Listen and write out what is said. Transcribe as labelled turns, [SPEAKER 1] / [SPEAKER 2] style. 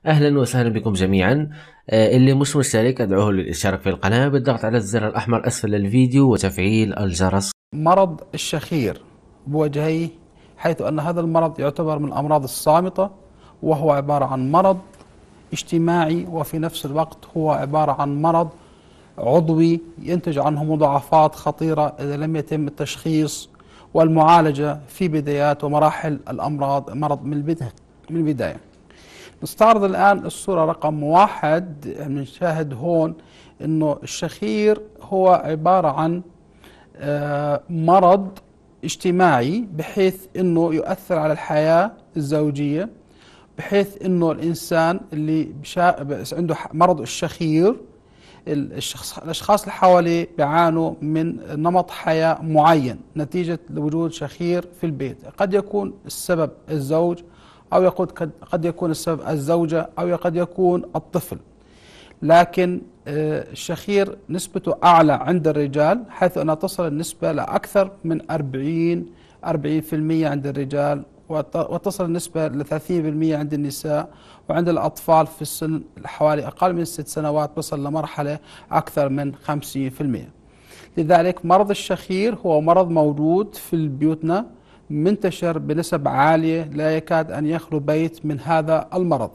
[SPEAKER 1] أهلا وسهلا بكم جميعا. اللي مش مشترك أدعوه للاشتراك في القناة بالضغط على الزر الأحمر أسفل الفيديو وتفعيل الجرس.
[SPEAKER 2] مرض الشخير بوجهيه، حيث أن هذا المرض يعتبر من الأمراض الصامتة، وهو عبارة عن مرض اجتماعي، وفي نفس الوقت هو عبارة عن مرض عضوي ينتج عنه مضاعفات خطيرة إذا لم يتم التشخيص والمعالجة في بدايات ومراحل مرض من البداية. نستعرض الآن الصورة رقم 1. بنشاهد هون أنه الشخير هو عبارة عن مرض اجتماعي، بحيث أنه يؤثر على الحياة الزوجية، بحيث أنه الإنسان اللي عنده مرض الشخير، الأشخاص اللي حواليه بيعانوا من نمط حياة معين نتيجة لوجود شخير في البيت. قد يكون السبب الزوج، أو قد يكون السبب الزوجة، أو قد يكون الطفل. لكن الشخير نسبته أعلى عند الرجال، حيث أنها تصل النسبة لأكثر من 40% عند الرجال، وتصل النسبة ل 30% عند النساء. وعند الأطفال في السن حوالي أقل من 6 سنوات بصل لمرحلة أكثر من 50%. لذلك مرض الشخير هو مرض موجود في بيوتنا، منتشر بنسب عالية، لا يكاد أن يخلو بيت من هذا المرض.